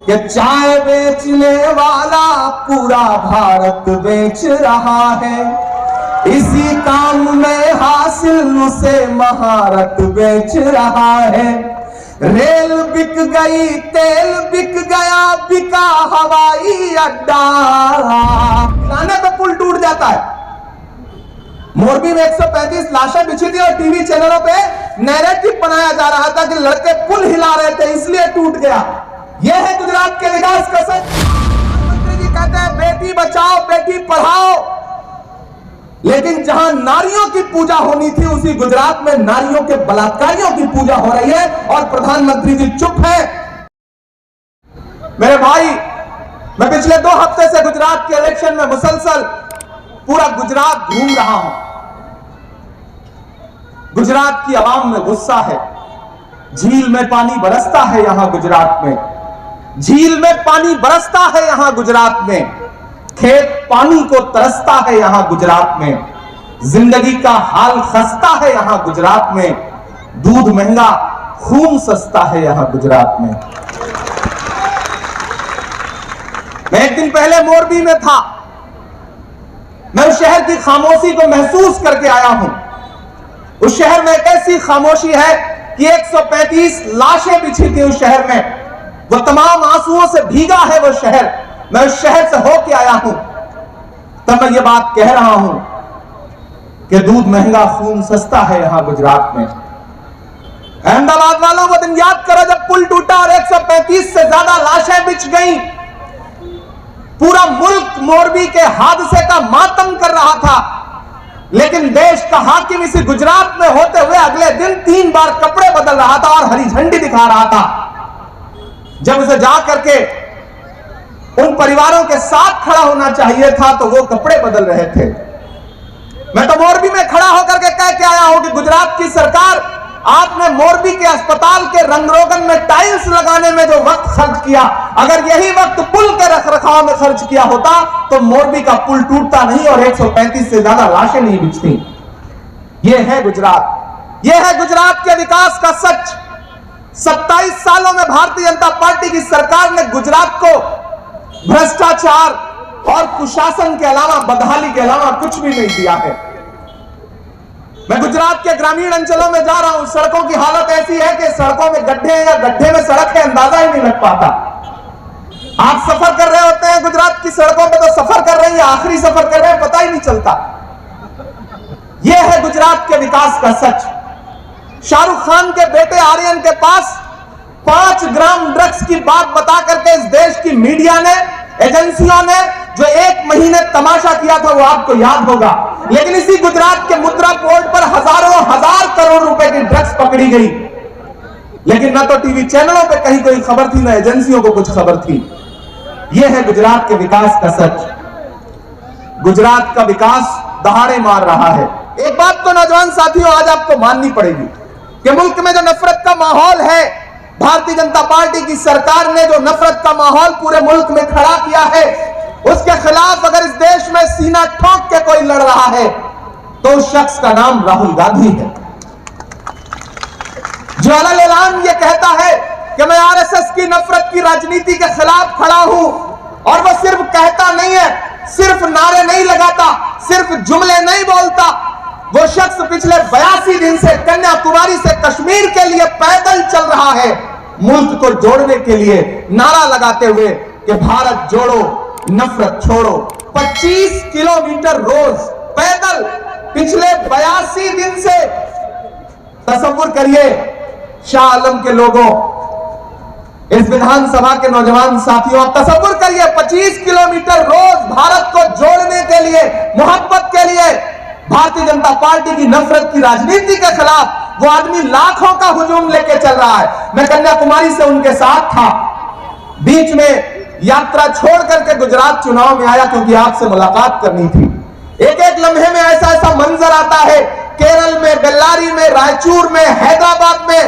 कि चाय बेचने वाला पूरा भारत बेच रहा है, इसी काम में हासिल उसे महारत बेच रहा है। रेल बिक गई, तेल बिक गया, बिका हवाई अड्डा, लाने पे पुल टूट जाता है। मोरबी में 135 लाशें बिछी थी और टीवी चैनलों पे नैरेटिव बनाया जा रहा था कि लड़के पुल हिला रहे थे इसलिए टूट गया। यह है गुजरात के विकास का सच। प्रधानमंत्री जी कहते हैं बेटी बचाओ बेटी पढ़ाओ, लेकिन जहां नारियों की पूजा होनी थी उसी गुजरात में नारियों के बलात्कारियों की पूजा हो रही है और प्रधानमंत्री जी चुप है। मेरे भाई, मैं पिछले 2 हफ्ते से गुजरात के इलेक्शन में मुसलसल पूरा गुजरात घूम रहा हूं। गुजरात की आवाम में गुस्सा है। झील में पानी बरसता है यहां गुजरात में, झील में पानी बरसता है यहां गुजरात में, खेत पानी को तरसता है यहां गुजरात में, जिंदगी का हाल खस्ता है यहां गुजरात में, दूध महंगा खून सस्ता है यहां गुजरात में। मैं एक दिन पहले मोरबी में था। मैं उस शहर की खामोशी को महसूस करके आया हूं। उस शहर में एक ऐसी खामोशी है कि 135 लाशें बिछी थी उस शहर में। वो तमाम आंसुओं से भीगा है वो शहर। मैं उस शहर से होके आया हूं, तब मैं ये बात कह रहा हूं कि दूध महंगा खून सस्ता है यहां गुजरात में। अहमदाबाद वालों वो दिन याद करो जब पुल टूटा और 135 से ज्यादा लाशें बिछ गईं। पूरा मुल्क मोरबी के हादसे का मातम कर रहा था, लेकिन देश का हाकिम इसी गुजरात में होते हुए अगले दिन 3 बार कपड़े बदल रहा था और हरी झंडी दिखा रहा था। जब उसे जाकर के उन परिवारों के साथ खड़ा होना चाहिए था तो वो कपड़े बदल रहे थे। मैं तो मोरबी में खड़ा होकर के कह के आया हूं कि गुजरात की सरकार, आपने मोरबी के अस्पताल के रंगरोगन में टाइल्स लगाने में जो वक्त खर्च किया, अगर यही वक्त पुल के रखरखाव में खर्च किया होता तो मोरबी का पुल टूटता नहीं और 135 से ज्यादा लाशें नहीं बिछती। यह है गुजरात, यह है गुजरात के विकास का सच। 27 सालों में भारतीय जनता पार्टी की सरकार ने गुजरात को भ्रष्टाचार और कुशासन के अलावा, बदहाली के अलावा कुछ भी नहीं दिया है। मैं गुजरात के ग्रामीण अंचलों में जा रहा हूं। सड़कों की हालत ऐसी है कि सड़कों में गड्ढे हैं या गड्ढे में सड़क है, अंदाजा ही नहीं लग पाता। आप सफर कर रहे होते हैं गुजरात की सड़कों पे तो सफर कर रहे हैं या आखिरी सफर कर रहे हैं पता ही नहीं चलता। यह है गुजरात के विकास का सच। शाहरुख खान के बेटे आर्यन के पास 5 ग्राम ड्रग्स की बात बता करके इस देश की मीडिया ने, एजेंसियों ने जो 1 महीने तमाशा किया था वो आपको याद होगा। लेकिन इसी गुजरात के मुद्रा पोर्ट पर हजारों हजार करोड़ रुपए की ड्रग्स पकड़ी गई, लेकिन न तो टीवी चैनलों पे कहीं कोई खबर थी, न एजेंसियों को कुछ खबर थी। यह है गुजरात के विकास का सच। गुजरात का विकास दहाड़े मार रहा है। एक बात तो नौजवान साथियों आज आपको माननी पड़ेगी कि मुल्क में जो नफरत का माहौल है, भारतीय जनता पार्टी की सरकार ने जो नफरत का माहौल पूरे मुल्क में खड़ा किया है, उसके खिलाफ अगर इस देश में सीना ठोक के कोई लड़ रहा है तो उस शख्स का नाम राहुल गांधी है। जो अलग ये कहता है कि मैं आरएसएस की नफरत की राजनीति के खिलाफ खड़ा हूं, और वो सिर्फ कहता नहीं है, सिर्फ नारे नहीं लगाता, सिर्फ जुमले नहीं बोलता, वो शख्स पिछले 82 दिन से कन्याकुमारी से कश्मीर के लिए पैदल चल रहा है, मुल्क को जोड़ने के लिए नारा लगाते हुए कि भारत जोड़ो नफरत छोड़ो। 25 किलोमीटर रोज पैदल पिछले 82 दिन से। तसव्वुर करिए शाह आलम के लोगों, इस विधानसभा के नौजवान साथियों, तसव्वुर करिए 25 किलोमीटर रोज भारत को जोड़ने के लिए, मोहब्बत के लिए, भारतीय जनता पार्टी की नफरत की राजनीति के खिलाफ वो आदमी लाखों का हुजूम लेके चल रहा है। मैं कन्याकुमारी से उनके साथ था, बीच में यात्रा छोड़ करके गुजरात चुनाव में आया क्योंकि आपसे मुलाकात करनी थी। एक एक लम्हे में ऐसा ऐसा मंजर आता है, केरल में, बेल्लारी में, रायचूर में, हैदराबाद में,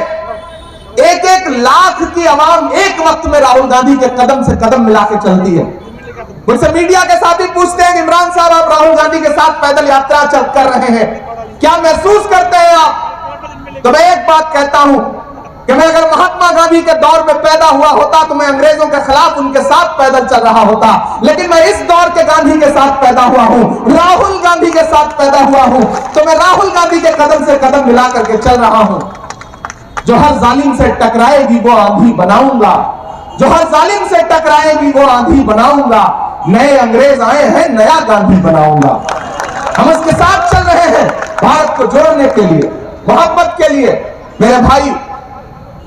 एक एक लाख की आवाम एक वक्त में राहुल गांधी के कदम से कदम मिला के चलती है। मुझसे मीडिया के साथ ही पूछते हैं कि इमरान साहब आप राहुल गांधी के साथ पैदल यात्रा चल कर रहे हैं, क्या महसूस करते हैं आप? तो मैं एक बात कहता हूं कि मैं अगर महात्मा गांधी के दौर में पैदा हुआ होता तो मैं अंग्रेजों के खिलाफ उनके साथ पैदल चल रहा होता, लेकिन मैं इस दौर के गांधी के साथ पैदा हुआ हूं, राहुल गांधी के साथ पैदा हुआ हूं, तो मैं राहुल गांधी के कदम से कदम मिला करके चल रहा हूं। जो हर जालिम से टकराएगी वो आंधी बनाऊंगा, जो हर जालिम से टकराएगी वो आंधी बनाऊंगा। नए अंग्रेज आए हैं, नया गांधी बनाऊंगा। हम उसके साथ चल रहे हैं भारत को जोड़ने के लिए, मोहब्बत के लिए। मेरे भाई,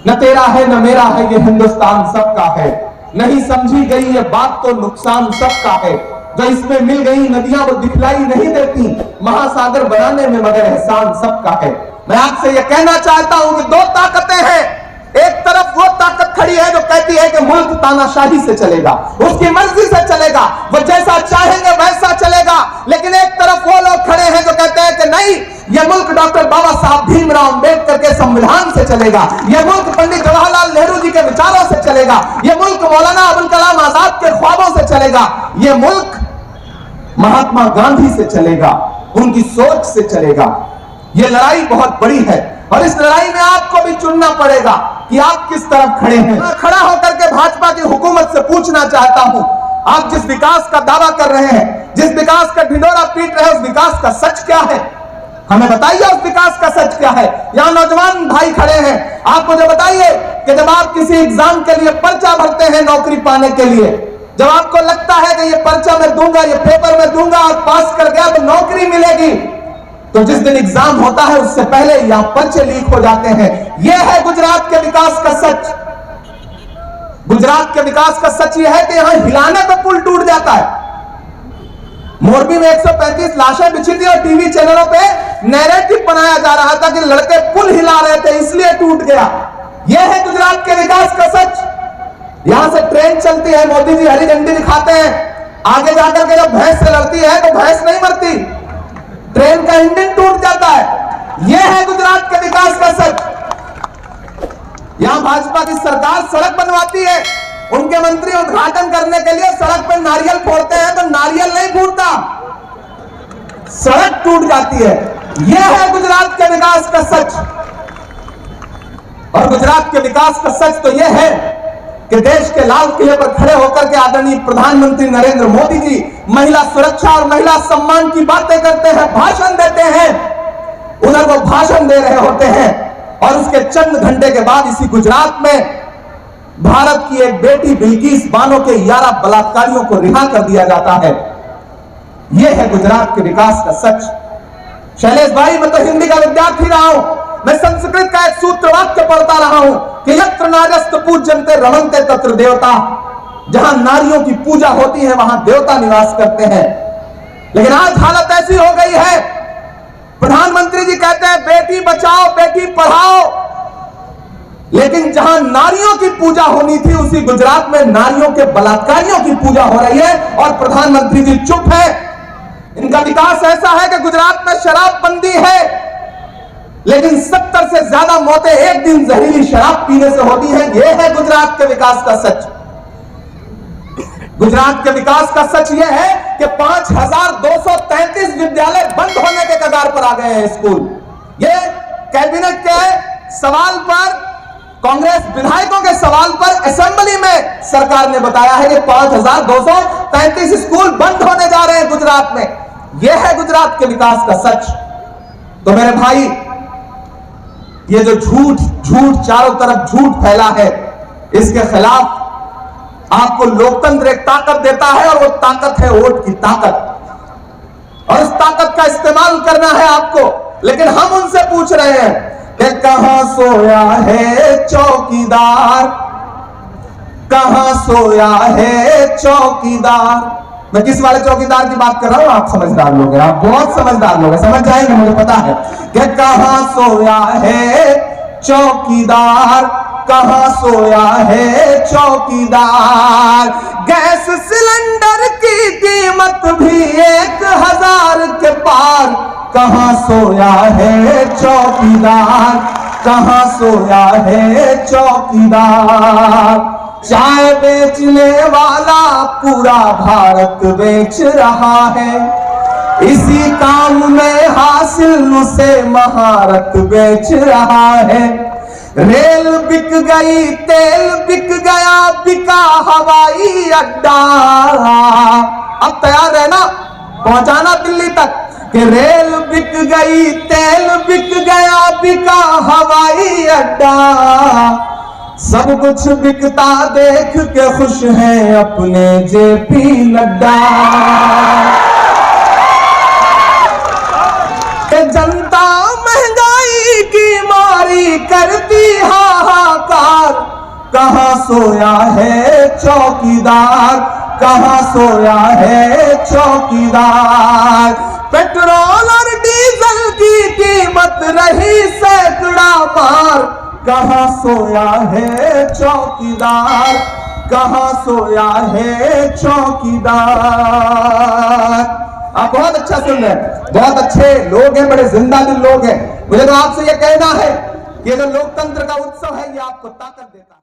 न तेरा है न मेरा है, ये हिंदुस्तान सबका है। नहीं समझी गई ये बात तो नुकसान सबका है। जो इसमें मिल गई नदियां वो दिखलाई नहीं देती, महासागर बनाने में मगर एहसान सबका है। मैं आपसे ये कहना चाहता हूं कि दो ताकतें हैं। एक तरफ वो ताकत खड़ी है जो कहती है कि मुल्क तानाशाही से चलेगा, उसकी मर्जी से चलेगा, वो जैसा चाहेंगे वैसा चलेगा। लेकिन एक तरफ वो लोग खड़े हैं जो कहते हैं कि नहीं, यह मुल्क डॉक्टर बाबा साहब भीमराव अंबेडकर के संविधान से चलेगा, यह मुल्क पंडित जवाहरलाल नेहरू जी के विचारों से चलेगा, यह मुल्क मौलाना अबुल कलाम आजाद के ख्वाबों से चलेगा, यह मुल्क महात्मा गांधी से चलेगा, उनकी सोच से चलेगा। यह लड़ाई बहुत बड़ी है और इस लड़ाई में आपको भी चुनना पड़ेगा कि आप किस तरफ खड़े हैं। मैं खड़ा होकर के भाजपा की हुकूमत से पूछना चाहता हूं, आप जिस विकास का दावा कर रहे हैं, जिस विकास का ढिंडोरा पीट रहे हैं, उस विकास का सच क्या है? हमें बताइए उस विकास का सच क्या है। यहां नौजवान भाई खड़े हैं, आप मुझे बताइए कि जब आप किसी एग्जाम के लिए पर्चा भरते हैं नौकरी पाने के लिए, जब आपको लगता है कि ये पर्चा मैं दूंगा, ये पेपर मैं दूंगा और पास कर गया तो नौकरी मिलेगी, तो जिस दिन एग्जाम होता है उससे पहले यहां पर्चे लीक हो जाते हैं। यह है गुजरात के विकास का सच। गुजरात के विकास का सच यह है कि यहां हिलाने पे पुल टूट जाता है। मोरबी में 135 लाशें बिछी थी और टीवी चैनलों पे नैरेटिव बनाया जा रहा था कि लड़के पुल हिला रहे थे इसलिए टूट गया। यह है गुजरात के विकास का सच। यहां से ट्रेन चलती है, मोदी जी हरी झंडी दिखाते हैं, आगे जाकर के जब भैंस से लड़ती है तो भैंस नहीं मरती, ट्रेन का इंजन टूट जाता है। यह है गुजरात के विकास का सच। यहां भाजपा की सरकार सड़क बनवाती है, उनके मंत्री उद्घाटन करने के लिए सड़क पर नारियल फोड़ते हैं तो नारियल नहीं फूटता, सड़क टूट जाती है। यह है गुजरात के विकास का सच। और गुजरात के विकास का सच तो यह है कि देश के लाल किले पर खड़े होकर के आदरणीय प्रधानमंत्री नरेंद्र मोदी जी महिला सुरक्षा और महिला सम्मान की बातें करते हैं, भाषण देते हैं। उधर वो भाषण दे रहे होते हैं और उसके चंद घंटे के बाद इसी गुजरात में भारत की एक बेटी बिल्किस बानो के 11 बलात्कारियों को रिहा कर दिया जाता है। यह है गुजरात के विकास का सच। शैलेश भाई, मैं तो हिंदी का विद्यार्थी रहा हूं, मैं संस्कृत का एक सूत्र वाक्य पढ़ता रहा हूं कि यत्र नार्यस्तु पूज्यन्ते रमन्ते तत्र देवता। जहां नारियों की पूजा होती है वहां देवता निवास करते हैं। लेकिन आज हालत ऐसी हो गई है, प्रधानमंत्री जी कहते हैं बेटी बचाओ बेटी पढ़ाओ, लेकिन जहां नारियों की पूजा होनी थी उसी गुजरात में नारियों के बलात्कारियों की पूजा हो रही है और प्रधानमंत्री जी चुप है। इनका विकास ऐसा है कि गुजरात में शराबबंदी है, लेकिन 70 से ज्यादा मौतें एक दिन जहरीली शराब पीने से होती हैं। यह है गुजरात के विकास का सच। गुजरात के विकास का सच यह है कि 5233 विद्यालय बंद होने के कगार पर आ गए हैं स्कूल। यह कैबिनेट के सवाल पर, कांग्रेस विधायकों के सवाल पर असेंबली में सरकार ने बताया है कि 5233 स्कूल बंद होने जा रहे हैं गुजरात में। यह है गुजरात के विकास का सच। तो मेरे भाई, ये जो झूठ चारों तरफ झूठ फैला है, इसके खिलाफ आपको लोकतंत्र एक ताकत देता है और वो ताकत है वोट की ताकत। और इस ताकत का इस्तेमाल करना है आपको। लेकिन हम उनसे पूछ रहे हैं कि कहां सोया है चौकीदार, कहां सोया है चौकीदार। मैं किस वाले चौकीदार की बात कर रहा हूं? आप समझदार लोग हैं, आप बहुत समझदार लोग हैं, समझ जाएंगे, मुझे पता है कि कहां सोया है चौकीदार, कहां सोया है चौकीदार। गैस सिलेंडर की कीमत भी 1000 के पार, कहां सोया है चौकीदार, कहां सोया है चौकीदार। चाय बेचने वाला पूरा भारत बेच रहा है, इसी काम में हासिल उसे महारत बेच रहा है। रेल बिक गई, तेल बिक गया, बिका हवाई अड्डा। अब तैयार रहना, पहुंचाना दिल्ली तक कि रेल बिक गई, तेल बिक गया, बिका हवाई अड्डा। सब कुछ बिकता देख के खुश हैं अपने जेपी नड्डा। जनता महंगाई की मारी करती हाहाकार, कहां सोया है चौकीदार, कहां सोया है चौकीदार। पेट्रोल और डीजल की कीमत रही सैकड़ा पार, कहां सोया है चौकीदार, कहां सोया है चौकीदार। आप बहुत अच्छा सुन रहे हैं, बहुत अच्छे लोग हैं, बड़े जिंदा दिल लोग हैं। मुझे तो आपसे ये कहना है कि ये जो लोकतंत्र का उत्सव है ये आपको ताकत देता है।